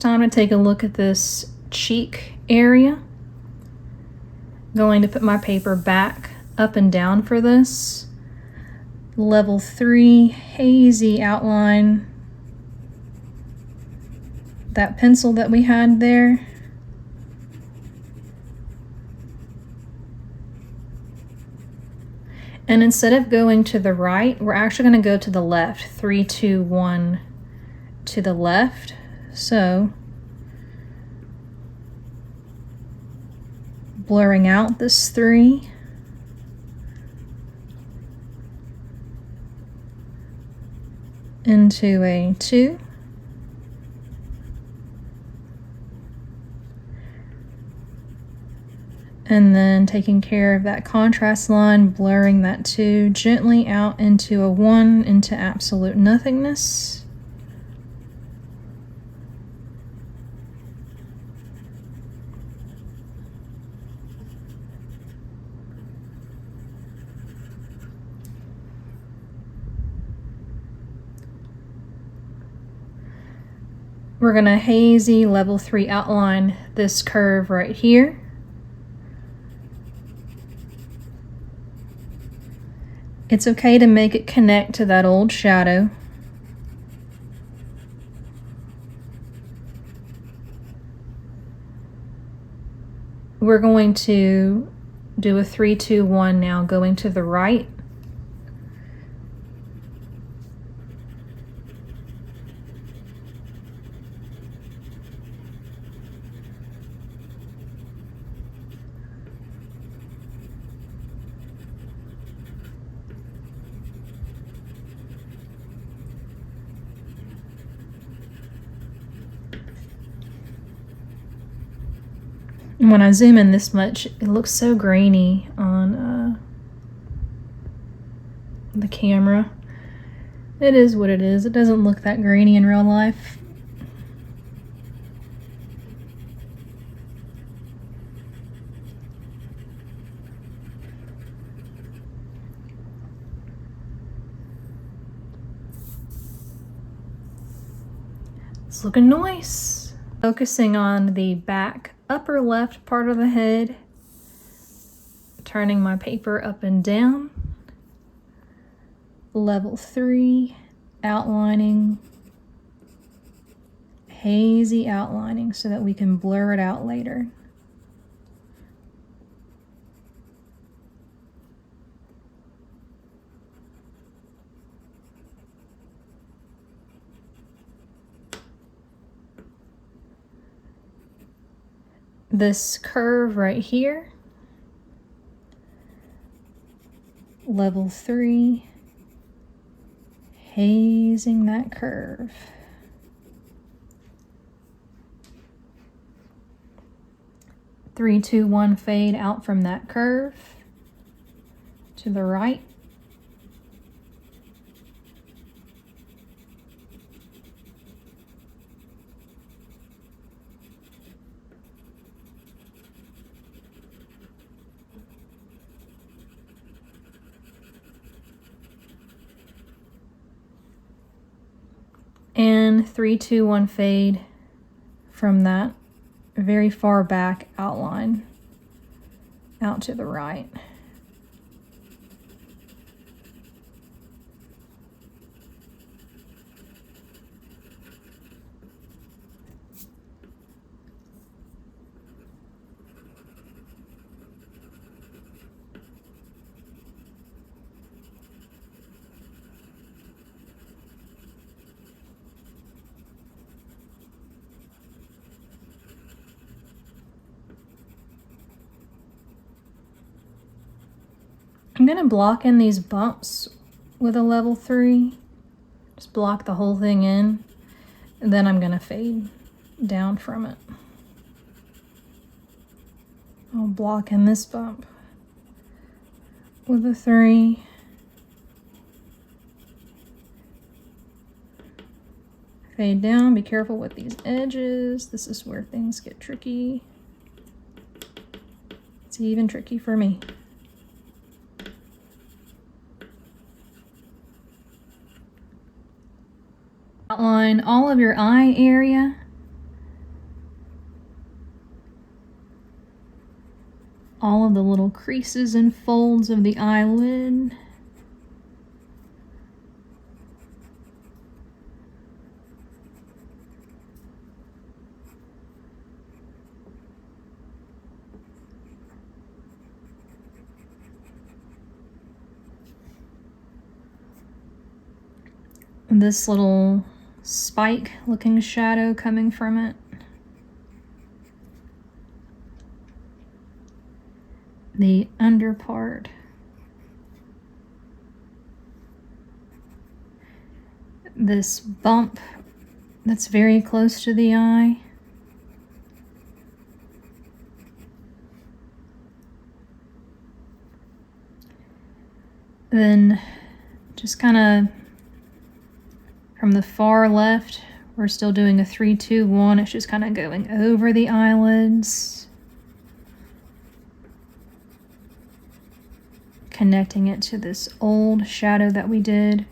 Time to take a look at this cheek area. Going to put my paper back up and down for this. Level 3 hazy outline. That pencil that we had there. And instead of going to the right, we're actually going to go to the left. 3, 2, 1 to the left. So, blurring out this 3. Into a 2. And then taking care of that contrast line, blurring that 2 gently out into a 1, into absolute nothingness. We're gonna hazy level 3 outline this curve right here. It's okay to make it connect to that old shadow. We're going to do a 3, 2, 1 now, going to the right. And when I zoom in this much, it looks so grainy on the camera. It is what it is. It doesn't look that grainy in real life. It's looking nice. Focusing on the back upper left part of the head, turning my paper up and down. Level 3 outlining, hazy outlining so that we can blur it out later. This curve right here, level 3, hazing that curve. Three, 2, 1 fade out from that curve to the right. And 3, 2, 1 fade from that very far back outline out to the right. I'm gonna block in these bumps with a level 3. Just block the whole thing in, and then I'm gonna fade down from it. I'll block in this bump with a 3. Fade down, be careful with these edges. This is where things get tricky. It's even tricky for me. Outline all of your eye area all of the little creases and folds of the eyelid. This little spike looking shadow coming from it. The under part. This bump that's very close to the eye. Then just kind of from the far left, we're still doing a 3-2-1. It's just kind of going over the eyelids, connecting it to this old shadow that we did.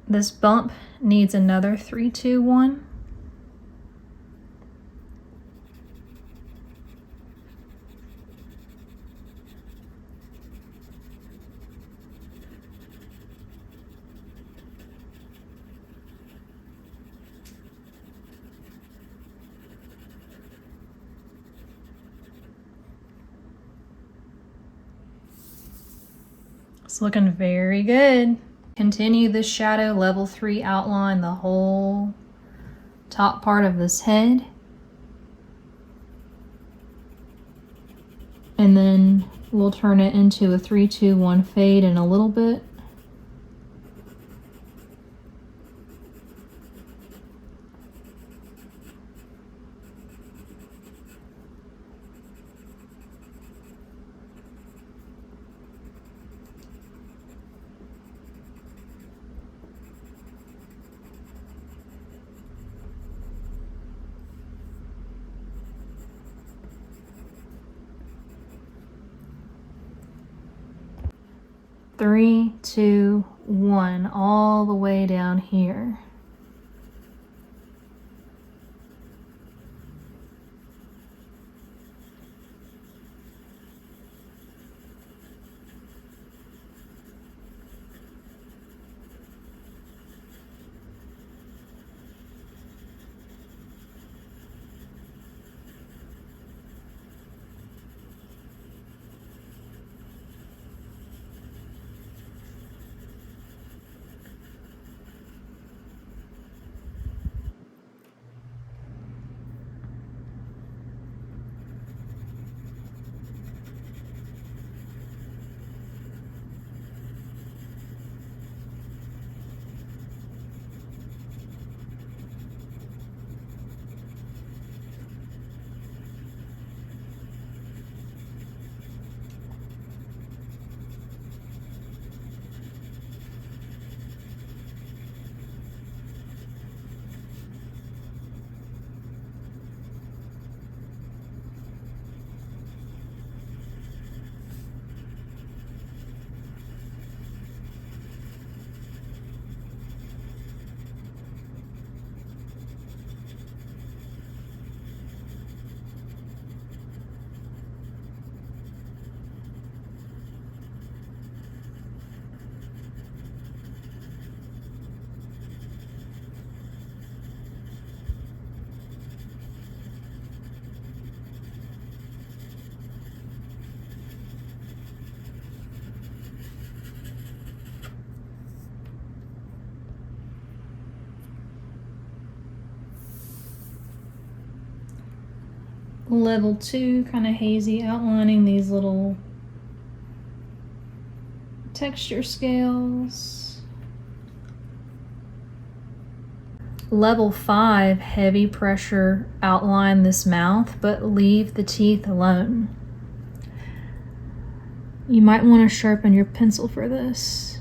This bump needs another 3-2-1. It's looking very good. Continue this shadow level 3 outline the whole top part of this head. And then we'll turn it into a 3-2-1 fade in a little bit. Three, two, one, all the way down here. Level 2, kind of hazy, outlining these little texture scales. Level 5, heavy pressure, outline this mouth, but leave the teeth alone. You might want to sharpen your pencil for this.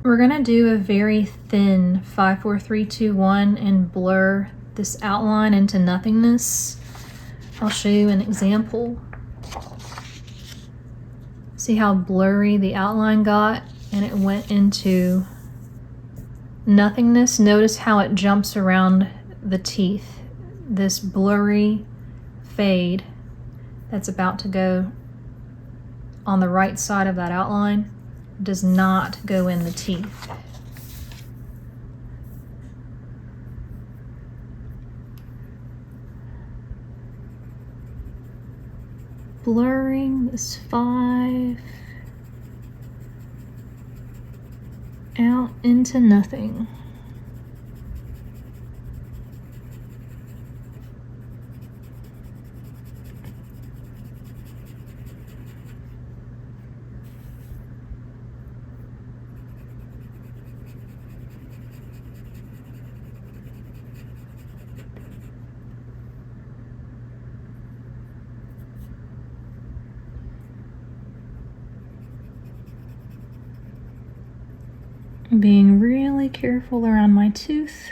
We're gonna do a very thin 5, 4, 3, 2, 1 and blur this outline into nothingness. I'll show you an example. See how blurry the outline got and it went into nothingness? Notice how it jumps around the teeth. This blurry fade that's about to go on the right side of that outline does not go in the teeth. Blurring this 5 out into nothing. Being really careful around my tooth,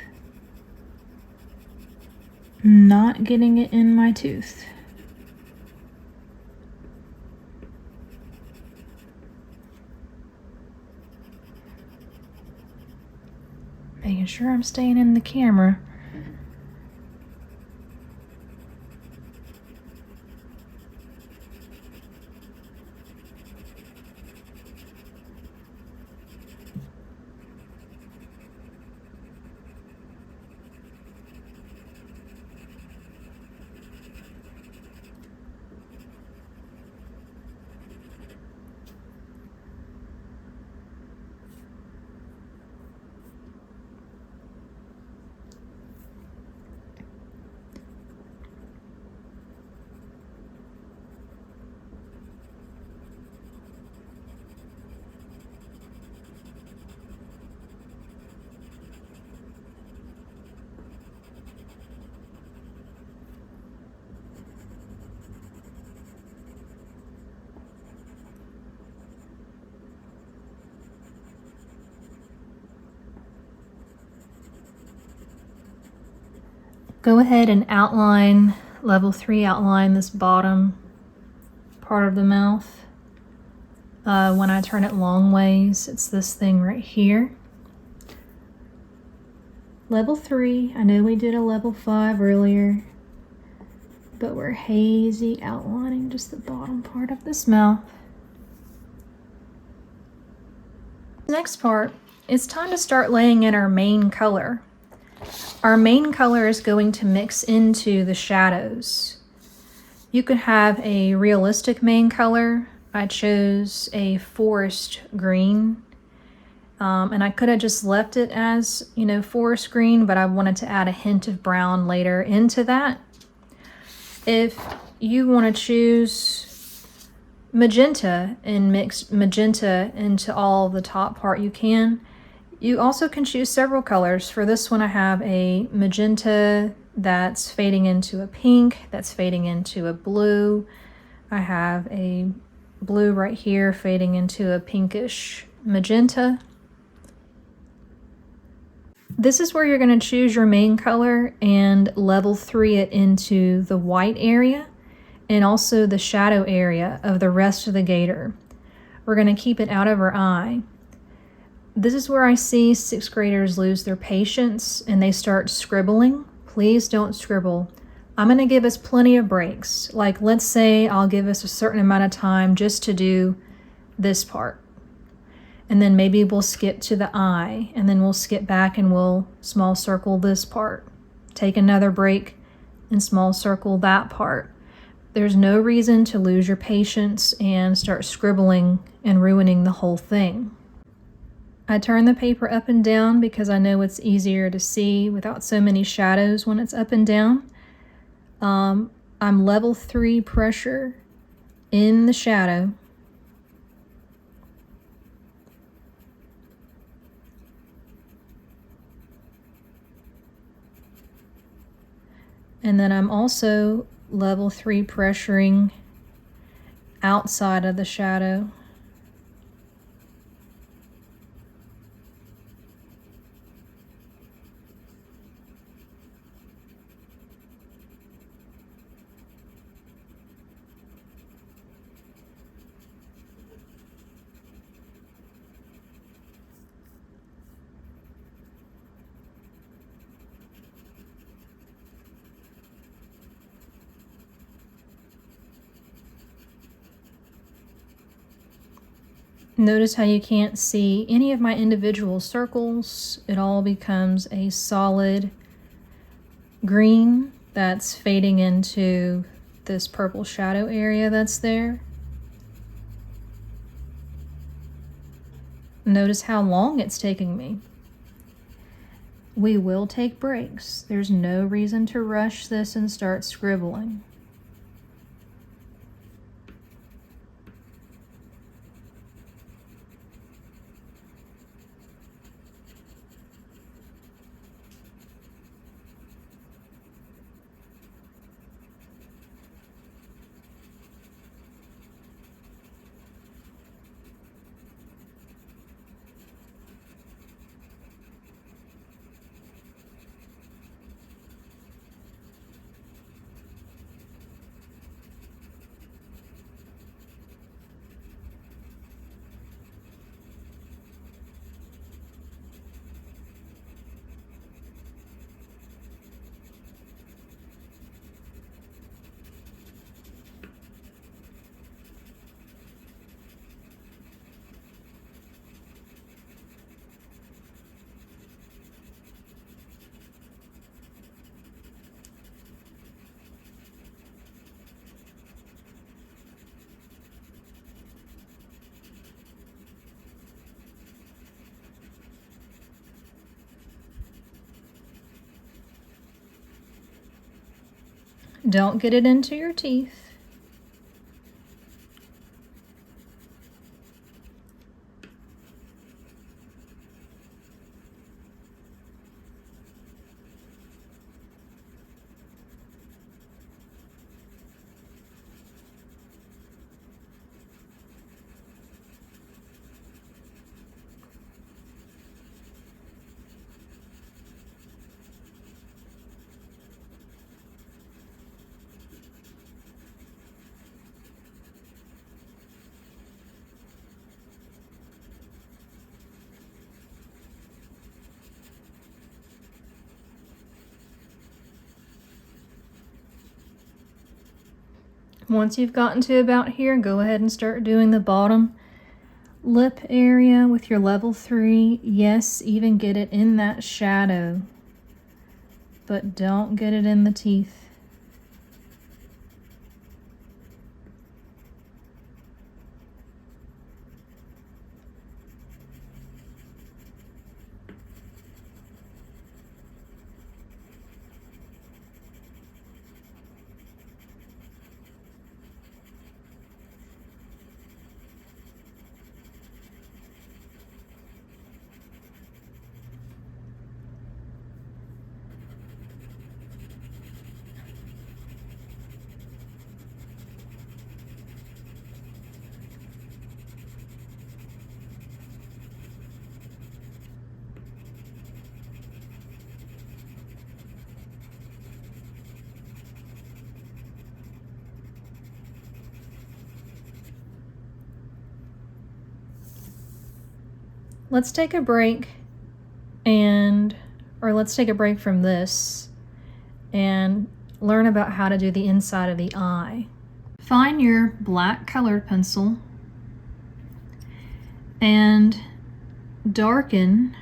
not getting it in my tooth. Making sure I'm staying in the camera. Go ahead and outline, level 3 outline this bottom part of the mouth. When I turn it long ways, it's this thing right here. Level 3, I know we did a level 5 earlier, but we're hazy outlining just the bottom part of this mouth. Next part, it's time to start laying in our main color. Our main color is going to mix into the shadows. You could have a realistic main color. I chose a forest green, and I could have just left it as, you know, forest green, but I wanted to add a hint of brown later into that. If you want to choose magenta and mix magenta into all the top part, you can. You also can choose several colors. For this one, I have a magenta that's fading into a pink, that's fading into a blue. I have a blue right here fading into a pinkish magenta. This is where you're going to choose your main color and level 3 it into the white area and also the shadow area of the rest of the gator. We're going to keep it out of our eye. This is where I see 6th graders lose their patience and they start scribbling. Please don't scribble. I'm going to give us plenty of breaks. Like, let's say I'll give us a certain amount of time just to do this part. And then maybe we'll skip to the eye, and then we'll skip back and we'll small circle this part. Take another break and small circle that part. There's no reason to lose your patience and start scribbling and ruining the whole thing. I turn the paper up and down because I know it's easier to see without so many shadows when it's up and down. I'm level 3 pressure in the shadow. And then I'm also level 3 pressuring outside of the shadow. Notice how you can't see any of my individual circles. It all becomes a solid green that's fading into this purple shadow area that's there. Notice how long it's taking me. We will take breaks. There's no reason to rush this and start scribbling. Don't get it into your teeth. Once you've gotten to about here, go ahead and start doing the bottom lip area with your level 3. Yes, even get it in that shadow, but don't get it in the teeth. Let's take a break let's take a break from this and learn about how to do the inside of the eye. Find your black colored pencil and darken,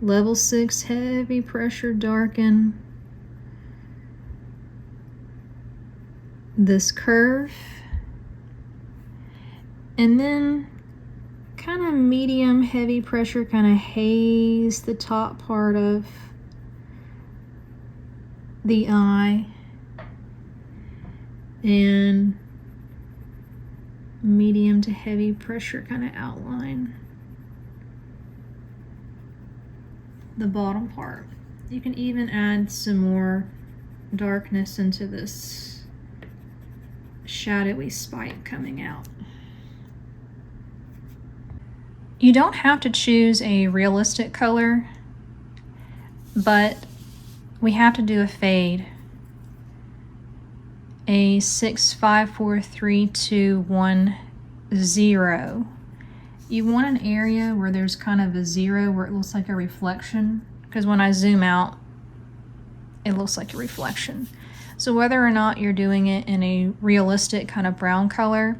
level 6 heavy pressure darken this curve, and then kind of medium heavy pressure kind of haze the top part of the eye, and medium to heavy pressure kind of outline the bottom part. You can even add some more darkness into this shadowy spike coming out. You don't have to choose a realistic color, but we have to do a fade. A 6, 5, 4, 3, 2, 1, 0. You want an area where there's kind of a 0 where it looks like a reflection, because when I zoom out, it looks like a reflection. So whether or not you're doing it in a realistic kind of brown color,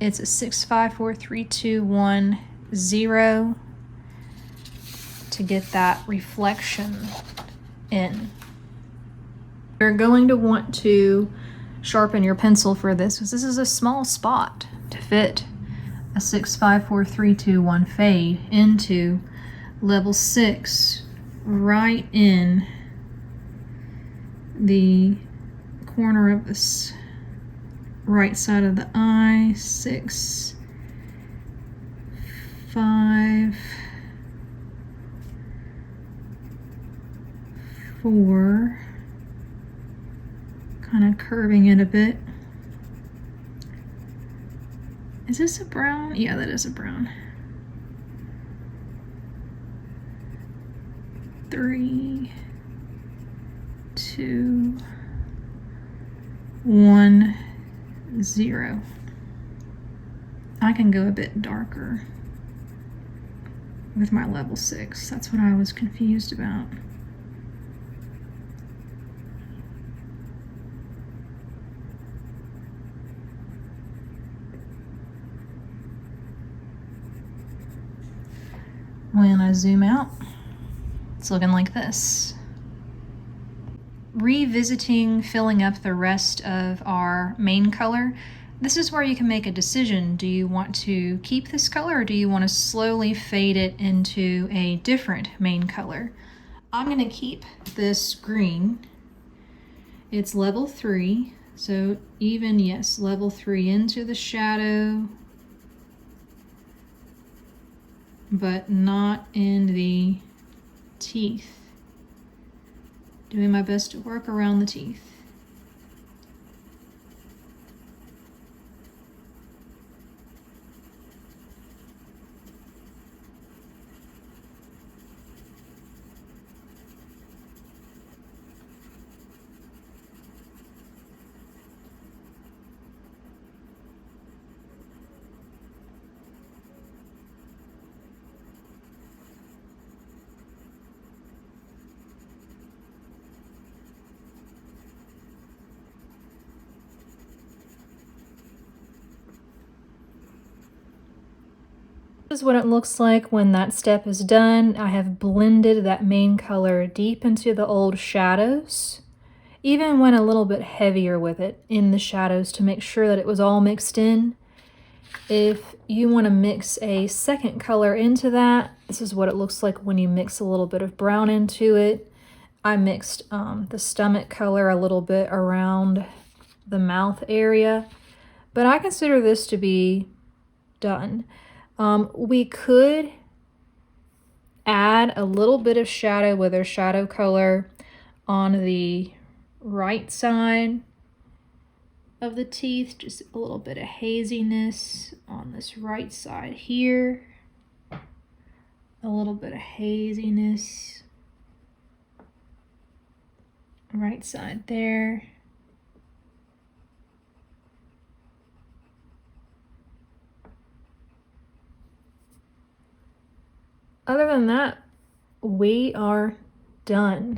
It's a 6, 5, 4, 3, 2, 1, 0 to get that reflection in. You're going to want to sharpen your pencil for this because this is a small spot to fit a 6, 5, 4, 3, 2, 1 fade into level 6 right in the corner of this right side of the eye. 6, 5, 4, kind of curving it a bit. Is this a brown? Yeah, that is a brown. 3, 2, 1, 0. I can go a bit darker with my level 6. That's what I was confused about. When I zoom out, it's looking like this. Revisiting filling up the rest of our main color, this is where you can make a decision. Do you want to keep this color or do you want to slowly fade it into a different main color? I'm going to keep this green. It's level 3, so even, yes, level 3 into the shadow, but not in the teeth. Doing my best to work around the teeth. This is what it looks like when that step is done. I have blended that main color deep into the old shadows. Even went a little bit heavier with it in the shadows to make sure that it was all mixed in. If you want to mix a second color into that, this is what it looks like when you mix a little bit of brown into it. I mixed the stomach color a little bit around the mouth area, but I consider this to be done. We could add a little bit of shadow with our shadow color on the right side of the teeth, just a little bit of haziness on this right side here, a little bit of haziness right side there. Other than that, we are done.